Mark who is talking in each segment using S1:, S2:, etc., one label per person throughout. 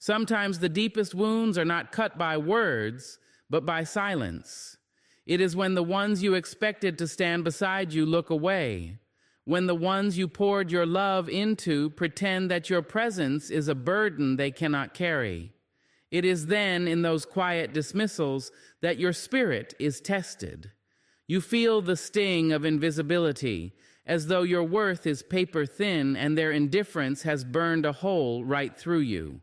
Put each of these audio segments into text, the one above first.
S1: Sometimes the deepest wounds are not cut by words, but by silence. It is when the ones you expected to stand beside you look away, when the ones you poured your love into pretend that your presence is a burden they cannot carry. It is then, in those quiet dismissals, that your spirit is tested. You feel the sting of invisibility, as though your worth is paper thin and their indifference has burned a hole right through you.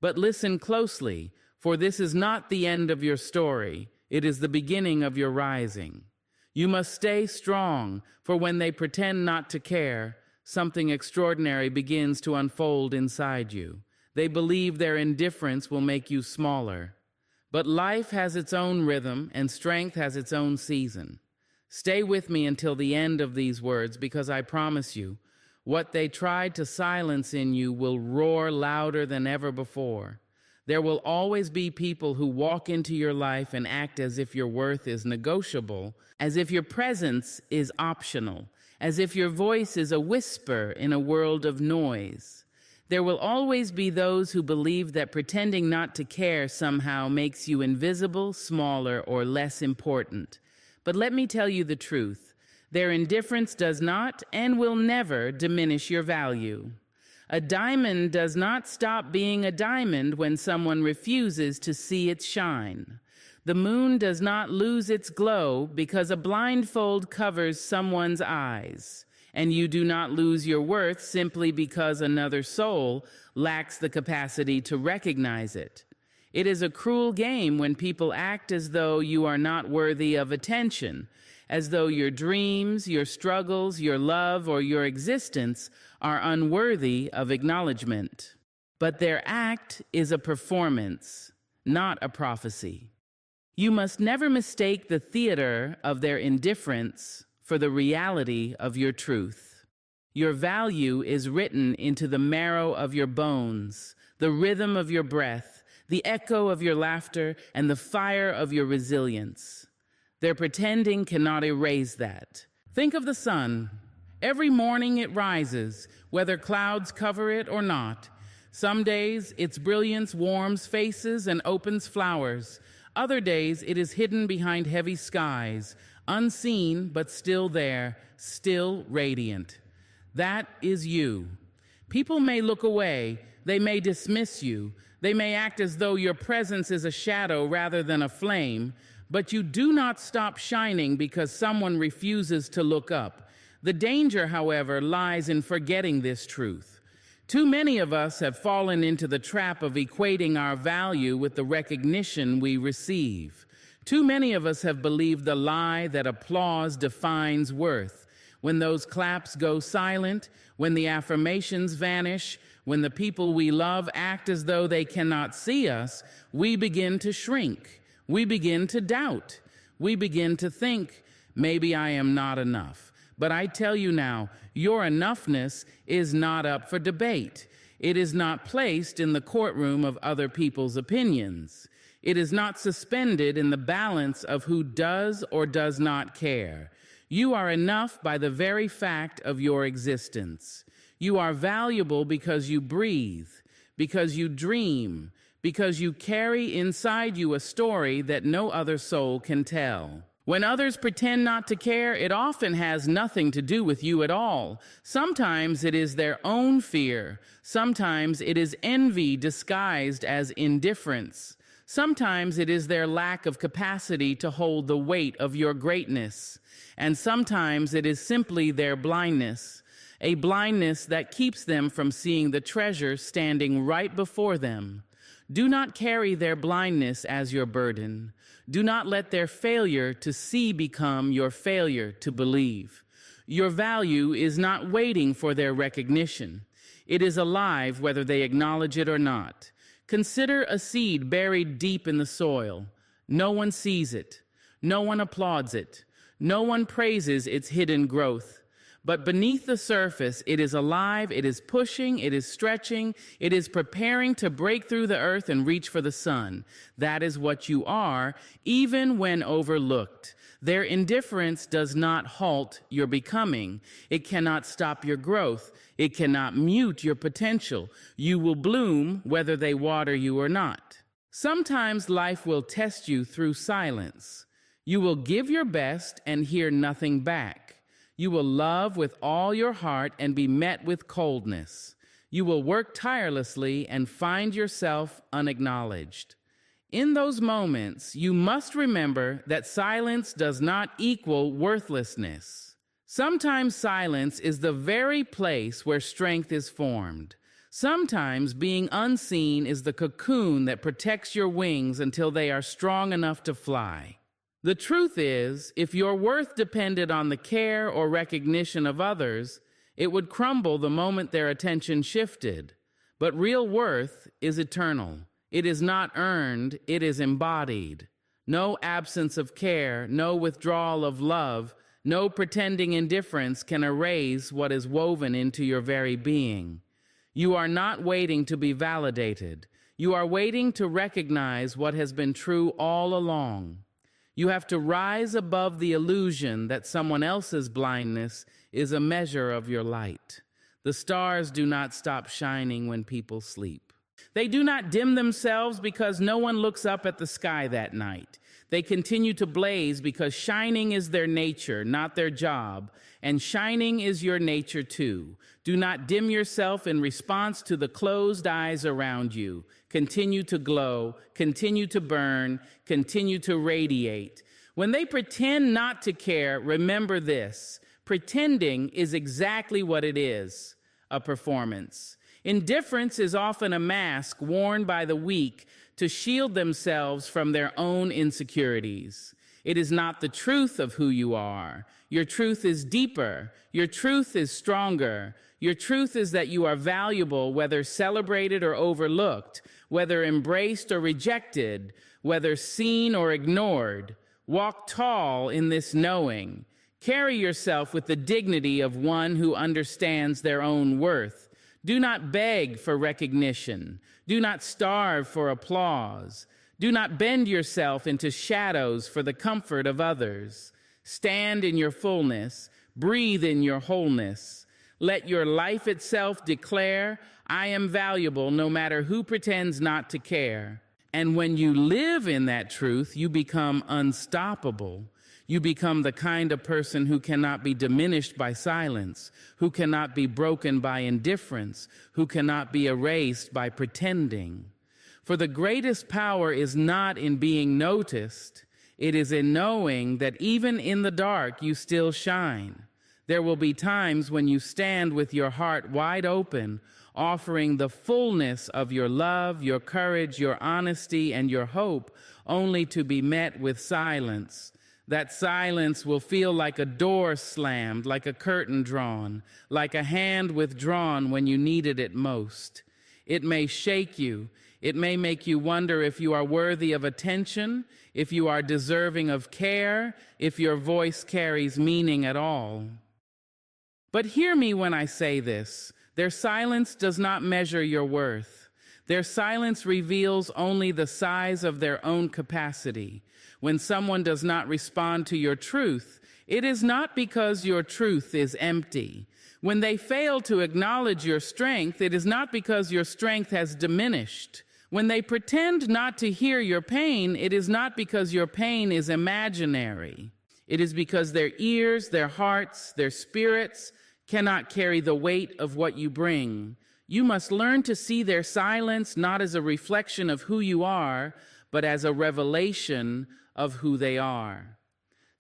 S1: But listen closely, for this is not the end of your story. It is the beginning of your rising. You must stay strong, for when they pretend not to care, something extraordinary begins to unfold inside you. They believe their indifference will make you smaller. But life has its own rhythm, and strength has its own season. Stay with me until the end of these words, because I promise you, what they tried to silence in you will roar louder than ever before. There will always be people who walk into your life and act as if your worth is negotiable, as if your presence is optional, as if your voice is a whisper in a world of noise. There will always be those who believe that pretending not to care somehow makes you invisible, smaller, or less important. But let me tell you the truth. Their indifference does not and will never diminish your value. A diamond does not stop being a diamond when someone refuses to see its shine. The moon does not lose its glow because a blindfold covers someone's eyes. And you do not lose your worth simply because another soul lacks the capacity to recognize it. It is a cruel game when people act as though you are not worthy of attention, as though your dreams, your struggles, your love, or your existence are unworthy of acknowledgement. But their act is a performance, not a prophecy. You must never mistake the theater of their indifference for the reality of your truth. Your value is written into the marrow of your bones, the rhythm of your breath, the echo of your laughter, and the fire of your resilience. Their pretending cannot erase that. Think of the sun. Every morning it rises, whether clouds cover it or not. Some days its brilliance warms faces and opens flowers. Other days it is hidden behind heavy skies, unseen but still there, still radiant. That is you. People may look away, they may dismiss you, they may act as though your presence is a shadow rather than a flame, but you do not stop shining because someone refuses to look up. The danger, however, lies in forgetting this truth. Too many of us have fallen into the trap of equating our value with the recognition we receive. Too many of us have believed the lie that applause defines worth. When those claps go silent, when the affirmations vanish, when the people we love act as though they cannot see us, we begin to shrink. We begin to doubt. We begin to think, maybe I am not enough. But I tell you now, your enoughness is not up for debate. It is not placed in the courtroom of other people's opinions. It is not suspended in the balance of who does or does not care. You are enough by the very fact of your existence. You are valuable because you breathe, because you dream, because you carry inside you a story that no other soul can tell. When others pretend not to care, it often has nothing to do with you at all. Sometimes it is their own fear. Sometimes it is envy disguised as indifference. Sometimes it is their lack of capacity to hold the weight of your greatness. And sometimes it is simply their blindness, a blindness that keeps them from seeing the treasure standing right before them. Do not carry their blindness as your burden. Do not let their failure to see become your failure to believe. Your value is not waiting for their recognition. It is alive whether they acknowledge it or not. Consider a seed buried deep in the soil. No one sees it. No one applauds it. No one praises its hidden growth. But beneath the surface, it is alive, it is pushing, it is stretching, it is preparing to break through the earth and reach for the sun. That is what you are, even when overlooked. Their indifference does not halt your becoming. It cannot stop your growth. It cannot mute your potential. You will bloom whether they water you or not. Sometimes life will test you through silence. You will give your best and hear nothing back. You will love with all your heart and be met with coldness. You will work tirelessly and find yourself unacknowledged. In those moments, you must remember that silence does not equal worthlessness. Sometimes silence is the very place where strength is formed. Sometimes being unseen is the cocoon that protects your wings until they are strong enough to fly. The truth is, if your worth depended on the care or recognition of others, it would crumble the moment their attention shifted. But real worth is eternal. It is not earned, it is embodied. No absence of care, no withdrawal of love, no pretending indifference can erase what is woven into your very being. You are not waiting to be validated. You are waiting to recognize what has been true all along. You have to rise above the illusion that someone else's blindness is a measure of your light. The stars do not stop shining when people sleep. They do not dim themselves because no one looks up at the sky that night. They continue to blaze because shining is their nature, not their job, and shining is your nature too. Do not dim yourself in response to the closed eyes around you. Continue to glow, continue to burn, continue to radiate. When they pretend not to care, remember this: pretending is exactly what it is, a performance. Indifference is often a mask worn by the weak to shield themselves from their own insecurities. It is not the truth of who you are. Your truth is deeper. Your truth is stronger. Your truth is that you are valuable, whether celebrated or overlooked, whether embraced or rejected, whether seen or ignored. Walk tall in this knowing. Carry yourself with the dignity of one who understands their own worth. Do not beg for recognition. Do not starve for applause. Do not bend yourself into shadows for the comfort of others. Stand in your fullness. Breathe in your wholeness. Let your life itself declare, I am valuable no matter who pretends not to care. And when you live in that truth, you become unstoppable. You become the kind of person who cannot be diminished by silence, who cannot be broken by indifference, who cannot be erased by pretending. For the greatest power is not in being noticed. It is in knowing that even in the dark, you still shine. There will be times when you stand with your heart wide open, offering the fullness of your love, your courage, your honesty, and your hope, only to be met with silence. That silence will feel like a door slammed, like a curtain drawn, like a hand withdrawn when you needed it most. It may shake you. It may make you wonder if you are worthy of attention, if you are deserving of care, if your voice carries meaning at all. But hear me when I say this. Their silence does not measure your worth. Their silence reveals only the size of their own capacity. When someone does not respond to your truth, it is not because your truth is empty. When they fail to acknowledge your strength, it is not because your strength has diminished. When they pretend not to hear your pain, it is not because your pain is imaginary. It is because their ears, their hearts, their spirits cannot carry the weight of what you bring. You must learn to see their silence not as a reflection of who you are, but as a revelation of who they are.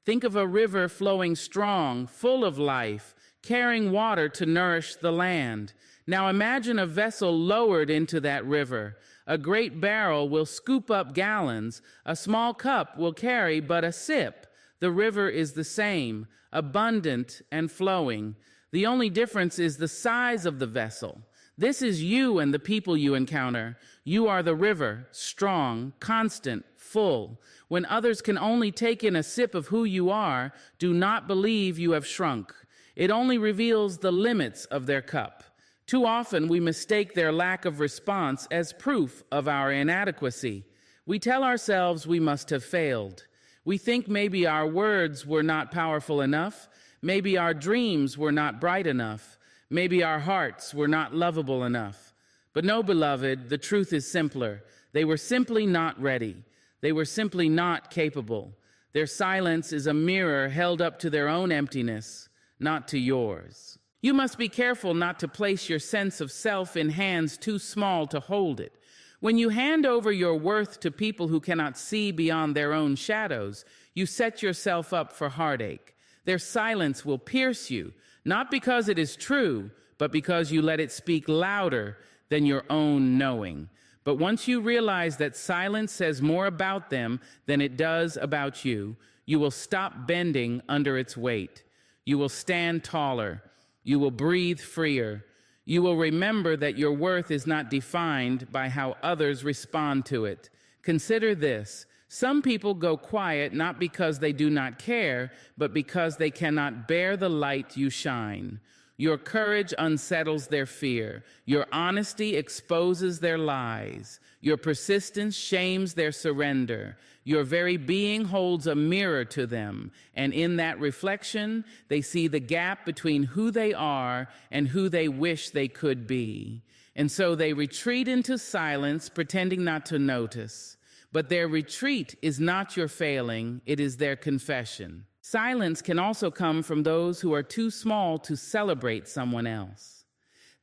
S1: Think of a river flowing strong, full of life, carrying water to nourish the land. Now imagine a vessel lowered into that river. A great barrel will scoop up gallons. A small cup will carry but a sip. The river is the same, abundant and flowing. The only difference is the size of the vessel. This is you and the people you encounter. You are the river, strong, constant, full. When others can only take in a sip of who you are, do not believe you have shrunk. It only reveals the limits of their cup. Too often we mistake their lack of response as proof of our inadequacy. We tell ourselves we must have failed. We think maybe our words were not powerful enough, maybe our dreams were not bright enough, maybe our hearts were not lovable enough. But no, beloved, the truth is simpler. They were simply not ready. They were simply not capable. Their silence is a mirror held up to their own emptiness, not to yours. You must be careful not to place your sense of self in hands too small to hold it. When you hand over your worth to people who cannot see beyond their own shadows, you set yourself up for heartache. Their silence will pierce you, not because it is true, but because you let it speak louder than your own knowing. But once you realize that silence says more about them than it does about you, you will stop bending under its weight. You will stand taller. You will breathe freer. You will remember that your worth is not defined by how others respond to it. Consider this. Some people go quiet not because they do not care, but because they cannot bear the light you shine. Your courage unsettles their fear. Your honesty exposes their lies. Your persistence shames their surrender. Your very being holds a mirror to them, and in that reflection, they see the gap between who they are and who they wish they could be. And so they retreat into silence, pretending not to notice. But their retreat is not your failing, it is their confession. Silence can also come from those who are too small to celebrate someone else.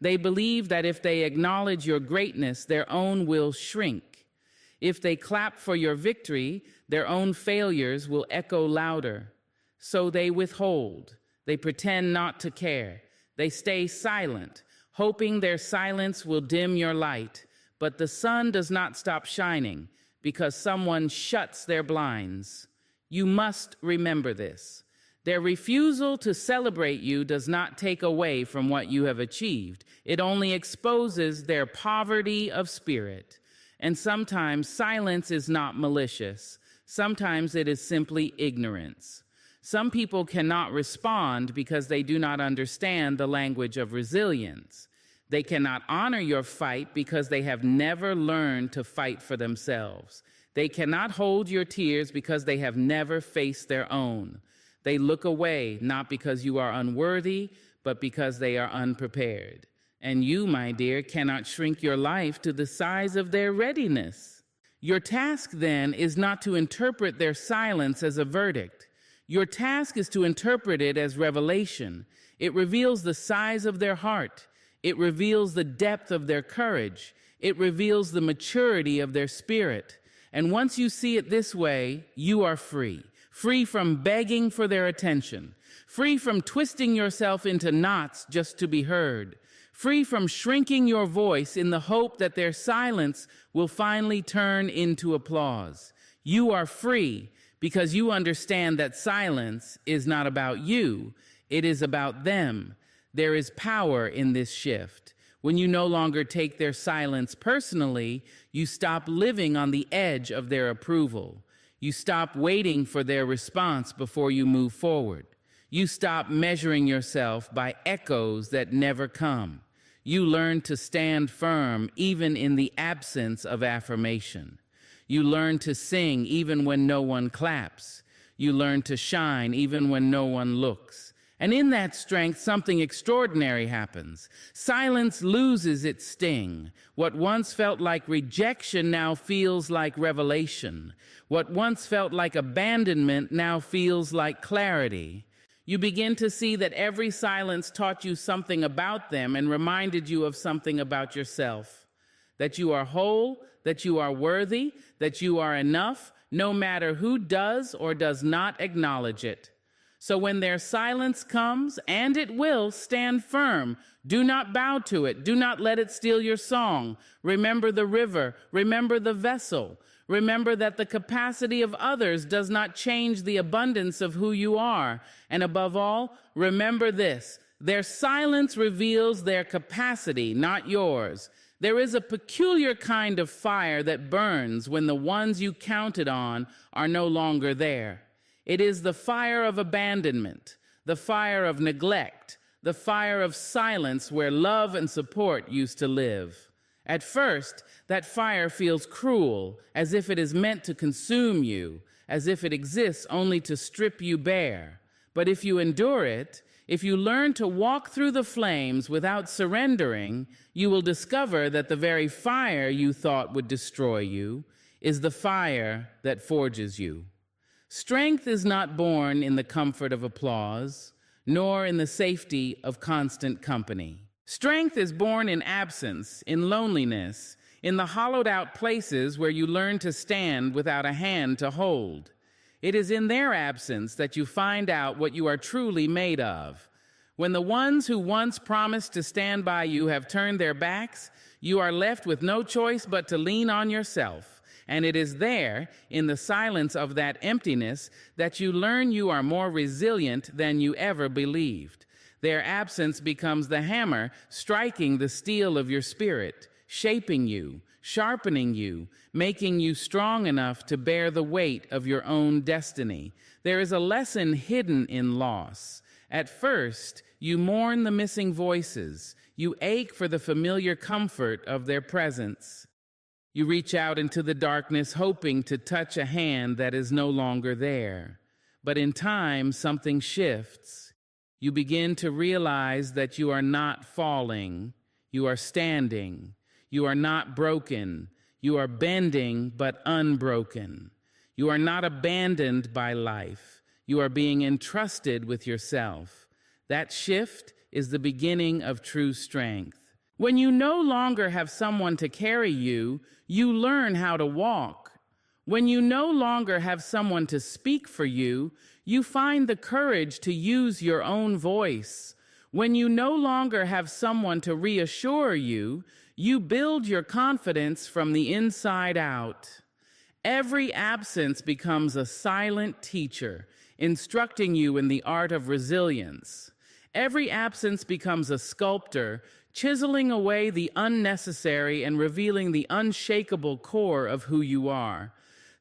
S1: They believe that if they acknowledge your greatness, their own will shrink. If they clap for your victory, their own failures will echo louder. So they withhold. They pretend not to care. They stay silent, hoping their silence will dim your light. But the sun does not stop shining because someone shuts their blinds. You must remember this. Their refusal to celebrate you does not take away from what you have achieved. It only exposes their poverty of spirit. And sometimes silence is not malicious. Sometimes it is simply ignorance. Some people cannot respond because they do not understand the language of resilience. They cannot honor your fight because they have never learned to fight for themselves. They cannot hold your tears because they have never faced their own. They look away not because you are unworthy, but because they are unprepared. And you, my dear, cannot shrink your life to the size of their readiness. Your task, then, is not to interpret their silence as a verdict. Your task is to interpret it as revelation. It reveals the size of their heart. It reveals the depth of their courage. It reveals the maturity of their spirit. And once you see it this way, you are free. Free from begging for their attention. Free from twisting yourself into knots just to be heard. Free from shrinking your voice in the hope that their silence will finally turn into applause. You are free because you understand that silence is not about you. It is about them. There is power in this shift. When you no longer take their silence personally, you stop living on the edge of their approval. You stop waiting for their response before you move forward. You stop measuring yourself by echoes that never come. You learn to stand firm even in the absence of affirmation. You learn to sing even when no one claps. You learn to shine even when no one looks. And in that strength, something extraordinary happens. Silence loses its sting. What once felt like rejection now feels like revelation. What once felt like abandonment now feels like clarity. You begin to see that every silence taught you something about them and reminded you of something about yourself. That you are whole, that you are worthy, that you are enough, no matter who does or does not acknowledge it. So when their silence comes, and it will, stand firm. Do not bow to it. Do not let it steal your song. Remember the river. Remember the vessel. Remember that the capacity of others does not change the abundance of who you are. And above all, remember this. Their silence reveals their capacity, not yours. There is a peculiar kind of fire that burns when the ones you counted on are no longer there. It is the fire of abandonment, the fire of neglect, the fire of silence where love and support used to live. At first, that fire feels cruel, as if it is meant to consume you, as if it exists only to strip you bare. But if you endure it, if you learn to walk through the flames without surrendering, you will discover that the very fire you thought would destroy you is the fire that forges you. Strength is not born in the comfort of applause, nor in the safety of constant company. Strength is born in absence, in loneliness, in the hollowed-out places where you learn to stand without a hand to hold. It is in their absence that you find out what you are truly made of. When the ones who once promised to stand by you have turned their backs, you are left with no choice but to lean on yourself. And it is there, in the silence of that emptiness, that you learn you are more resilient than you ever believed. Their absence becomes the hammer striking the steel of your spirit, shaping you, sharpening you, making you strong enough to bear the weight of your own destiny. There is a lesson hidden in loss. At first, you mourn the missing voices. You ache for the familiar comfort of their presence. You reach out into the darkness, hoping to touch a hand that is no longer there. But in time, something shifts. You begin to realize that you are not falling. You are standing. You are not broken. You are bending, but unbroken. You are not abandoned by life. You are being entrusted with yourself. That shift is the beginning of true strength. When you no longer have someone to carry you, you learn how to walk. When you no longer have someone to speak for you, you find the courage to use your own voice. When you no longer have someone to reassure you, you build your confidence from the inside out. Every absence becomes a silent teacher, instructing you in the art of resilience. Every absence becomes a sculptor, chiseling away the unnecessary and revealing the unshakable core of who you are.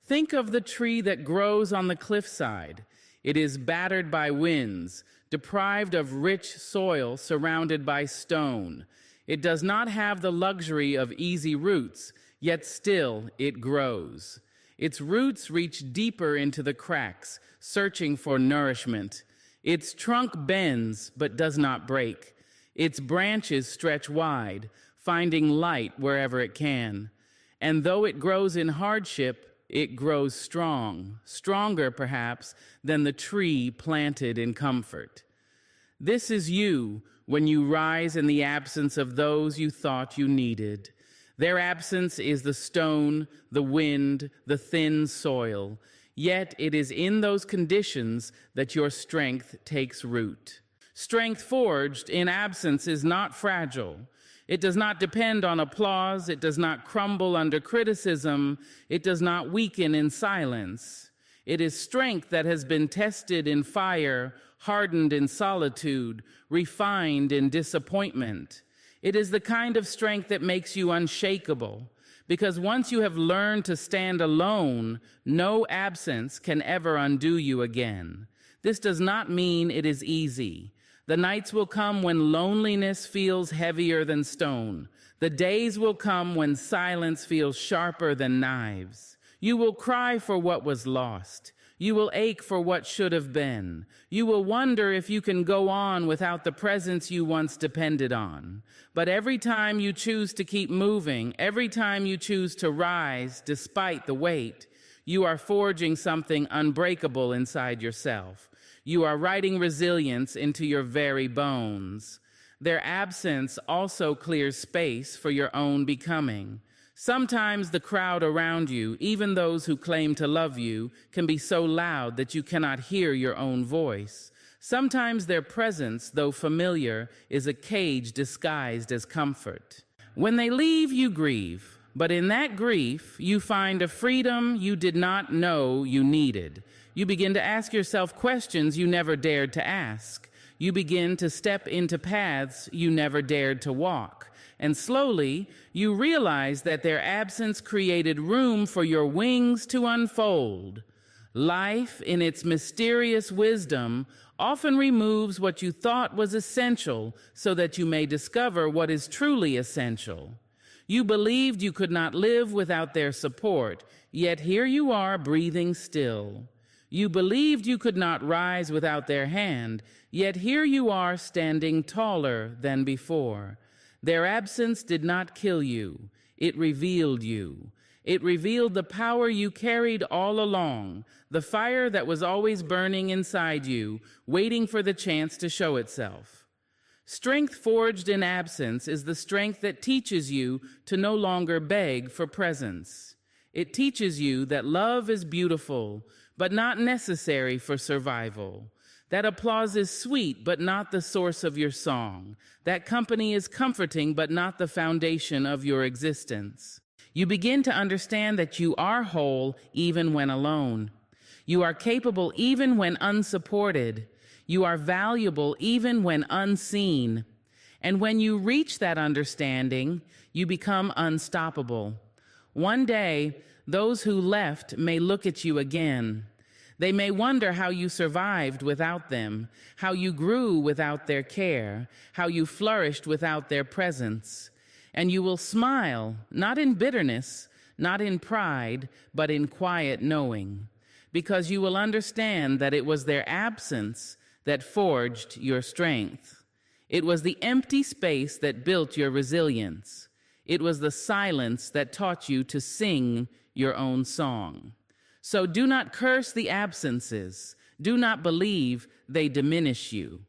S1: Think of the tree that grows on the cliffside. It is battered by winds, deprived of rich soil, surrounded by stone. It does not have the luxury of easy roots, yet still it grows. Its roots reach deeper into the cracks, searching for nourishment. Its trunk bends, but does not break. Its branches stretch wide, finding light wherever it can. And though it grows in hardship, it grows strong, stronger perhaps than the tree planted in comfort. This is you when you rise in the absence of those you thought you needed. Their absence is the stone, the wind, the thin soil. Yet it is in those conditions that your strength takes root. Strength forged in absence is not fragile. It does not depend on applause. It does not crumble under criticism. It does not weaken in silence. It is strength that has been tested in fire, hardened in solitude, refined in disappointment. It is the kind of strength that makes you unshakable, because once you have learned to stand alone, no absence can ever undo you again. This does not mean it is easy. The nights will come when loneliness feels heavier than stone. The days will come when silence feels sharper than knives. You will cry for what was lost. You will ache for what should have been. You will wonder if you can go on without the presence you once depended on. But every time you choose to keep moving, every time you choose to rise despite the weight, you are forging something unbreakable inside yourself. You are writing resilience into your very bones. Their absence also clears space for your own becoming. Sometimes the crowd around you, even those who claim to love you, can be so loud that you cannot hear your own voice. Sometimes their presence, though familiar, is a cage disguised as comfort. When they leave, you grieve, but in that grief, you find a freedom you did not know you needed. You begin to ask yourself questions you never dared to ask. You begin to step into paths you never dared to walk. And slowly, you realize that their absence created room for your wings to unfold. Life, in its mysterious wisdom, often removes what you thought was essential so that you may discover what is truly essential. You believed you could not live without their support, yet here you are breathing still. You believed you could not rise without their hand, yet here you are standing taller than before. Their absence did not kill you, it revealed you. It revealed the power you carried all along, the fire that was always burning inside you, waiting for the chance to show itself. Strength forged in absence is the strength that teaches you to no longer beg for presence. It teaches you that love is beautiful, but not necessary for survival. That applause is sweet, but not the source of your song. That company is comforting, but not the foundation of your existence. You begin to understand that you are whole even when alone. You are capable even when unsupported. You are valuable even when unseen. And when you reach that understanding, you become unstoppable. One day, those who left may look at you again. They may wonder how you survived without them, how you grew without their care, how you flourished without their presence. And you will smile, not in bitterness, not in pride, but in quiet knowing, because you will understand that it was their absence that forged your strength. It was the empty space that built your resilience. It was the silence that taught you to sing your own song. So do not curse the absences. Do not believe they diminish you.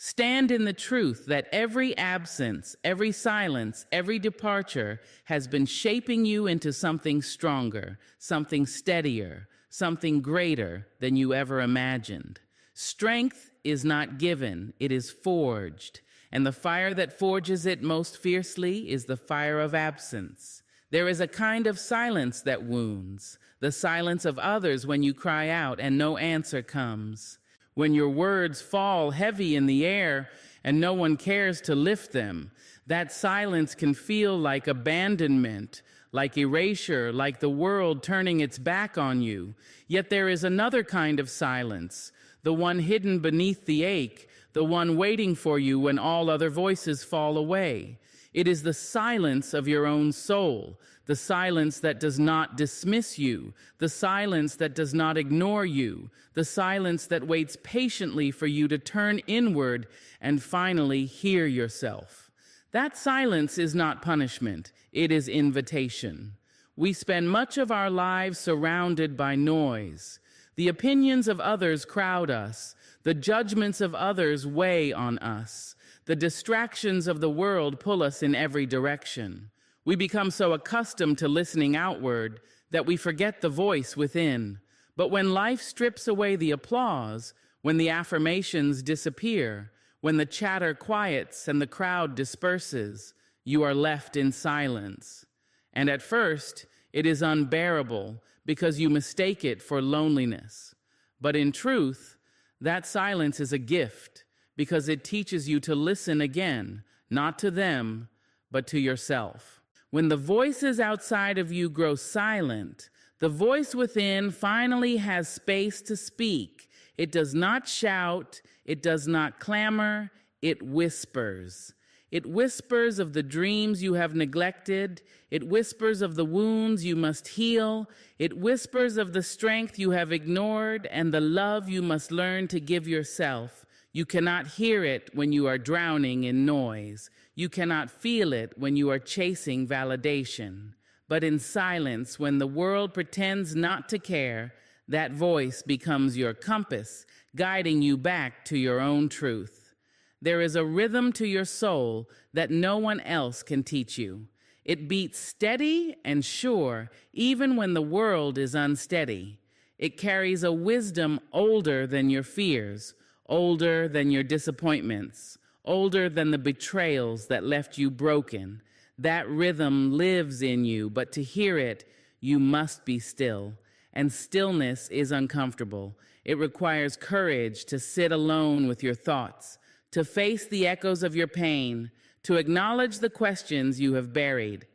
S1: Stand in the truth that every absence, every silence, every departure has been shaping you into something stronger, something steadier, something greater than you ever imagined. Strength is not given, it is forged, and the fire that forges it most fiercely is the fire of absence. There is a kind of silence that wounds, the silence of others when you cry out and no answer comes. When your words fall heavy in the air and no one cares to lift them, that silence can feel like abandonment, like erasure, like the world turning its back on you. Yet there is another kind of silence, the one hidden beneath the ache, the one waiting for you when all other voices fall away. It is the silence of your own soul, the silence that does not dismiss you, the silence that does not ignore you, the silence that waits patiently for you to turn inward and finally hear yourself. That silence is not punishment, it is invitation. We spend much of our lives surrounded by noise. The opinions of others crowd us, the judgments of others weigh on us. The distractions of the world pull us in every direction. We become so accustomed to listening outward that we forget the voice within. But when life strips away the applause, when the affirmations disappear, when the chatter quiets and the crowd disperses, you are left in silence. And at first, it is unbearable because you mistake it for loneliness. But in truth, that silence is a gift, because it teaches you to listen again, not to them, but to yourself. When the voices outside of you grow silent, the voice within finally has space to speak. It does not shout, it does not clamor, it whispers. It whispers of the dreams you have neglected. It whispers of the wounds you must heal. It whispers of the strength you have ignored and the love you must learn to give yourself. You cannot hear it when you are drowning in noise. You cannot feel it when you are chasing validation. But in silence, when the world pretends not to care, that voice becomes your compass, guiding you back to your own truth. There is a rhythm to your soul that no one else can teach you. It beats steady and sure, even when the world is unsteady. It carries a wisdom older than your fears, older than your disappointments, older than the betrayals that left you broken. That rhythm lives in you, but to hear it, you must be still. And stillness is uncomfortable. It requires courage to sit alone with your thoughts, to face the echoes of your pain, to acknowledge the questions you have buried.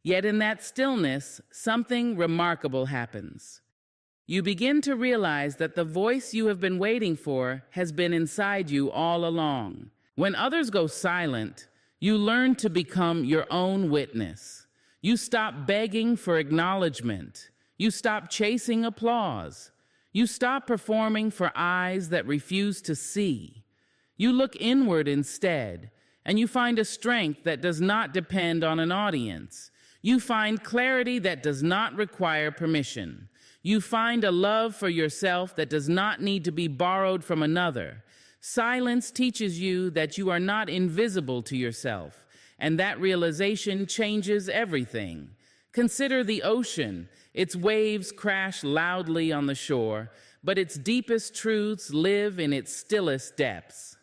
S1: Yet in that stillness, something remarkable happens. You begin to realize that the voice you have been waiting for has been inside you all along. When others go silent, you learn to become your own witness. You stop begging for acknowledgement. You stop chasing applause. You stop performing for eyes that refuse to see. You look inward instead, and you find a strength that does not depend on an audience. You find clarity that does not require permission. You find a love for yourself that does not need to be borrowed from another. Silence teaches you that you are not invisible to yourself, and that realization changes everything. Consider the ocean. Its waves crash loudly on the shore, but its deepest truths live in its stillest depths.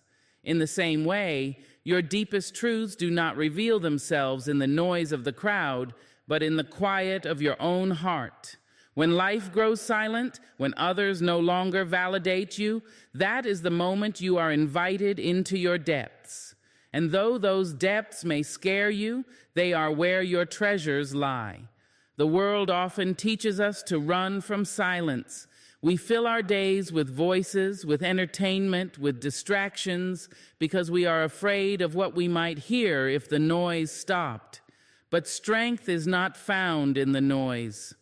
S1: In the same way, your deepest truths do not reveal themselves in the noise of the crowd, but in the quiet of your own heart. When life grows silent, when others no longer validate you, that is the moment you are invited into your depths. And though those depths may scare you, they are where your treasures lie. The world often teaches us to run from silence. We fill our days with voices, with entertainment, with distractions, because we are afraid of what we might hear if the noise stopped. But strength is not found in the noise.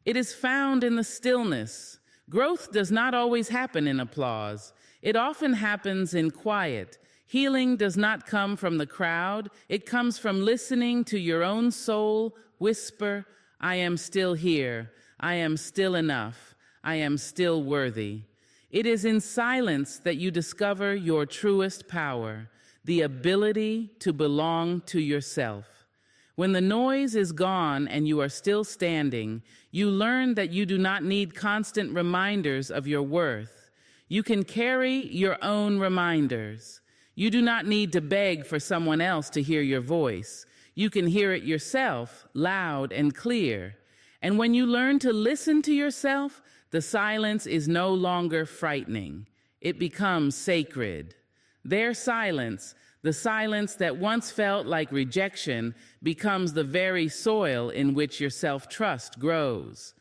S1: It is found in the stillness. Growth does not always happen in applause. It often happens in quiet. Healing does not come from the crowd. It comes from listening to your own soul whisper, "I am still here. I am still enough. I am still worthy." It is in silence that you discover your truest power, the ability to belong to yourself. When the noise is gone and you are still standing, you learn that you do not need constant reminders of your worth. You can carry your own reminders. You do not need to beg for someone else to hear your voice. You can hear it yourself, loud and clear. And when you learn to listen to yourself, the silence is no longer frightening. It becomes sacred. Their silence, the silence that once felt like rejection, becomes the very soil in which your self-trust grows.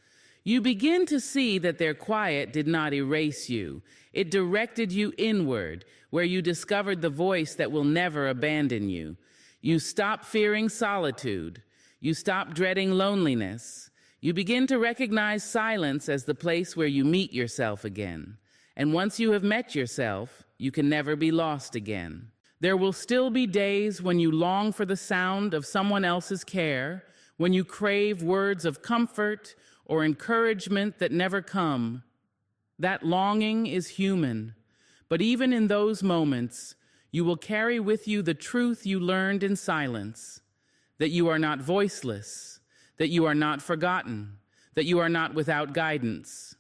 S1: You begin to see that their quiet did not erase you. It directed you inward, where you discovered the voice that will never abandon you. You stop fearing solitude. You stop dreading loneliness. You begin to recognize silence as the place where you meet yourself again. And once you have met yourself, you can never be lost again. There will still be days when you long for the sound of someone else's care, when you crave words of comfort or encouragement that never come. That longing is human, but even in those moments, you will carry with you the truth you learned in silence, that you are not voiceless, that you are not forgotten, that you are not without guidance.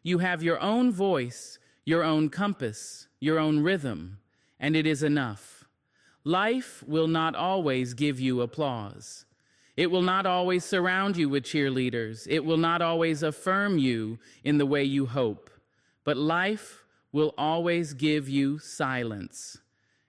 S1: You have your own voice, your own compass, your own rhythm, and it is enough. Life will not always give you applause. It will not always surround you with cheerleaders. It will not always affirm you in the way you hope. But life will always give you silence.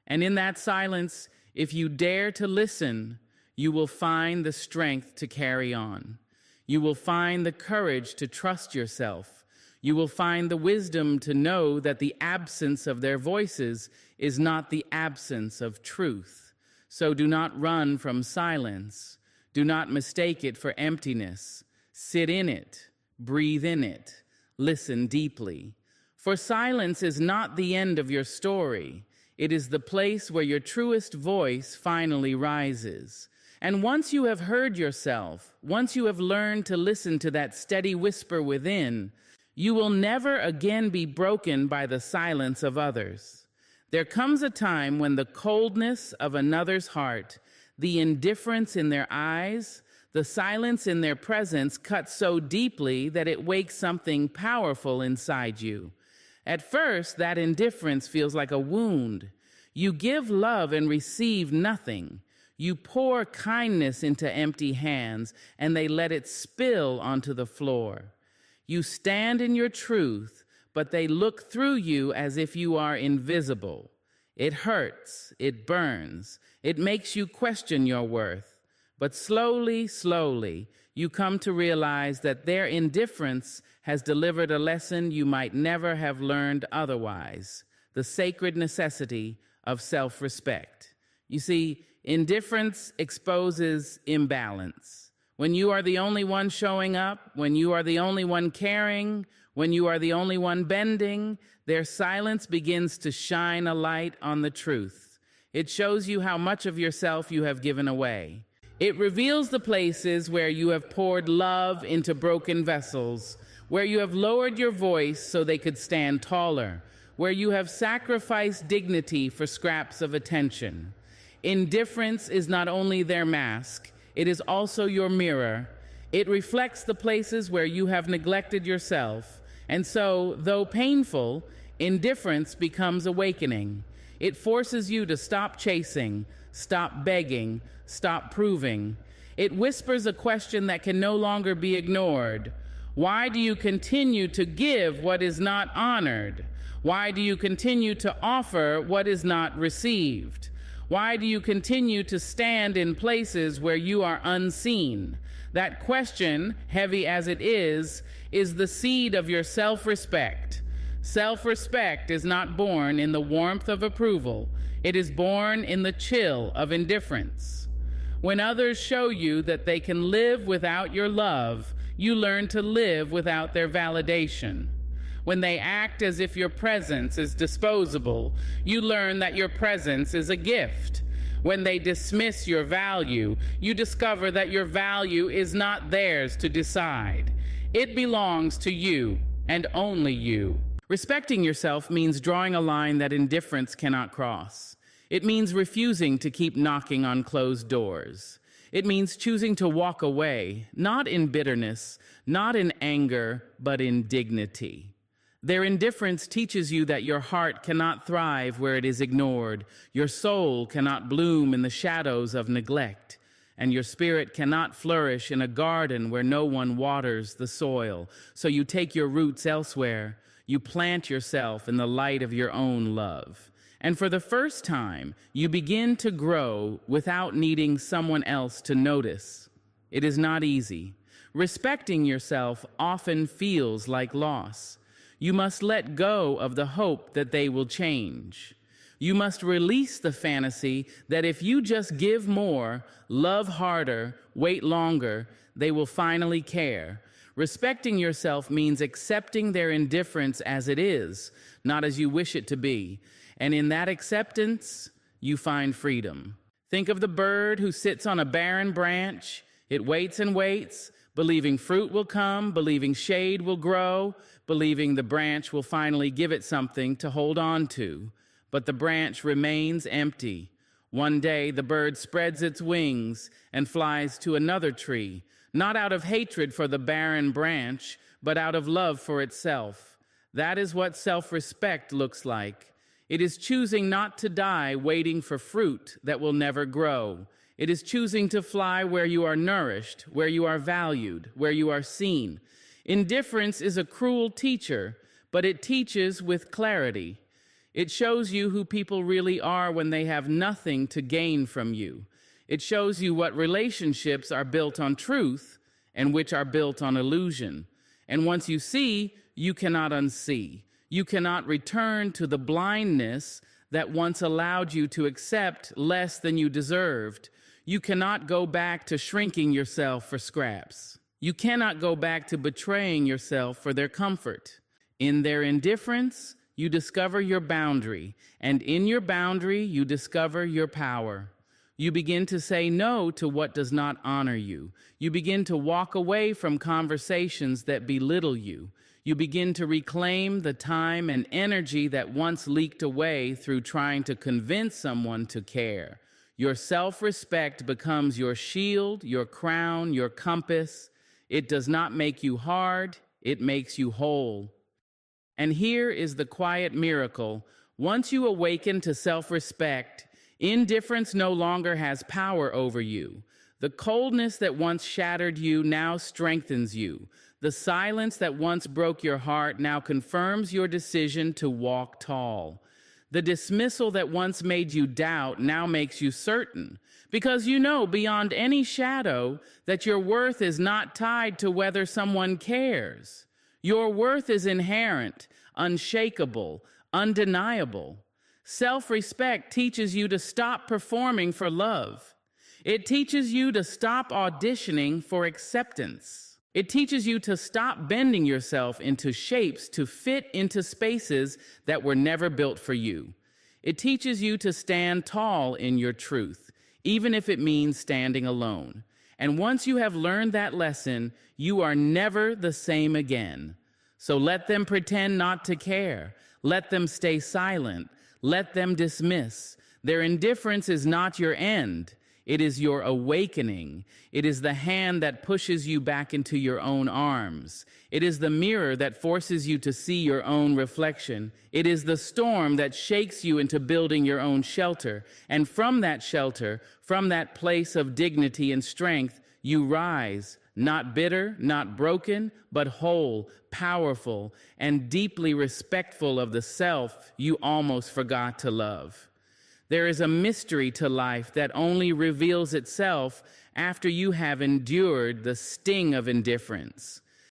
S1: And in that silence, if you dare to listen, you will find the strength to carry on. You will find the courage to trust yourself. You will find the wisdom to know that the absence of their voices is not the absence of truth. So do not run from silence. Do not mistake it for emptiness. Sit in it. Breathe in it. Listen deeply. For silence is not the end of your story. It is the place where your truest voice finally rises. And once you have heard yourself, once you have learned to listen to that steady whisper within, you will never again be broken by the silence of others. There comes a time when the coldness of another's heart, the indifference in their eyes, the silence in their presence cuts so deeply that it wakes something powerful inside you. At first, that indifference feels like a wound. You give love and receive nothing. You pour kindness into empty hands, and they let it spill onto the floor. You stand in your truth, but they look through you as if you are invisible. It hurts, it burns, it makes you question your worth. But slowly, slowly, you come to realize that their indifference has delivered a lesson you might never have learned otherwise: the sacred necessity of self-respect. You see, indifference exposes imbalance. When you are the only one showing up, when you are the only one caring, when you are the only one bending, their silence begins to shine a light on the truth. It shows you how much of yourself you have given away. It reveals the places where you have poured love into broken vessels, where you have lowered your voice so they could stand taller, where you have sacrificed dignity for scraps of attention. Indifference is not only their mask, it is also your mirror. It reflects the places where you have neglected yourself. And so, though painful, indifference becomes awakening. It forces you to stop chasing, stop begging, stop proving. It whispers a question that can no longer be ignored. Why do you continue to give what is not honored? Why do you continue to offer what is not received? Why do you continue to stand in places where you are unseen? That question, heavy as it is the seed of your self-respect. Self-respect is not born in the warmth of approval. It is born in the chill of indifference. When others show you that they can live without your love, you learn to live without their validation. When they act as if your presence is disposable, you learn that your presence is a gift. When they dismiss your value, you discover that your value is not theirs to decide. It belongs to you and only you. Respecting yourself means drawing a line that indifference cannot cross. It means refusing to keep knocking on closed doors. It means choosing to walk away, not in bitterness, not in anger, but in dignity. Their indifference teaches you that your heart cannot thrive where it is ignored, your soul cannot bloom in the shadows of neglect, and your spirit cannot flourish in a garden where no one waters the soil. So you take your roots elsewhere. You plant yourself in the light of your own love. And for the first time, you begin to grow without needing someone else to notice. It is not easy. Respecting yourself often feels like loss. You must let go of the hope that they will change. You must release the fantasy that if you just give more, love harder, wait longer, they will finally care. Respecting yourself means accepting their indifference as it is, not as you wish it to be. And in that acceptance, you find freedom. Think of the bird who sits on a barren branch. It waits and waits, believing fruit will come, believing shade will grow, believing the branch will finally give it something to hold on to. But the branch remains empty. One day, the bird spreads its wings and flies to another tree, not out of hatred for the barren branch, but out of love for itself. That is what self-respect looks like. It is choosing not to die waiting for fruit that will never grow. It is choosing to fly where you are nourished, where you are valued, where you are seen. Indifference is a cruel teacher, but it teaches with clarity. It shows you who people really are when they have nothing to gain from you. It shows you what relationships are built on truth and which are built on illusion. And once you see, you cannot unsee. You cannot return to the blindness that once allowed you to accept less than you deserved. You cannot go back to shrinking yourself for scraps. You cannot go back to betraying yourself for their comfort. In their indifference, you discover your boundary, and in your boundary, you discover your power. You begin to say no to what does not honor you. You begin to walk away from conversations that belittle you. You begin to reclaim the time and energy that once leaked away through trying to convince someone to care. Your self-respect becomes your shield, your crown, your compass. It does not make you hard, it makes you whole. And here is the quiet miracle. Once you awaken to self-respect, indifference no longer has power over you. The coldness that once shattered you now strengthens you. The silence that once broke your heart now confirms your decision to walk tall. The dismissal that once made you doubt now makes you certain, because you know beyond any shadow that your worth is not tied to whether someone cares. Your worth is inherent, unshakable, undeniable. Self-respect teaches you to stop performing for love. It teaches you to stop auditioning for acceptance. It teaches you to stop bending yourself into shapes to fit into spaces that were never built for you. It teaches you to stand tall in your truth, even if it means standing alone. And once you have learned that lesson, you are never the same again. So let them pretend not to care. Let them stay silent. Let them dismiss. Their indifference is not your end. It is your awakening. It is the hand that pushes you back into your own arms. It is the mirror that forces you to see your own reflection. It is the storm that shakes you into building your own shelter. And from that shelter, from that place of dignity and strength, you rise, not bitter, not broken, but whole, powerful, and deeply respectful of the self you almost forgot to love. There is a mystery to life that only reveals itself after you have endured the sting of indifference.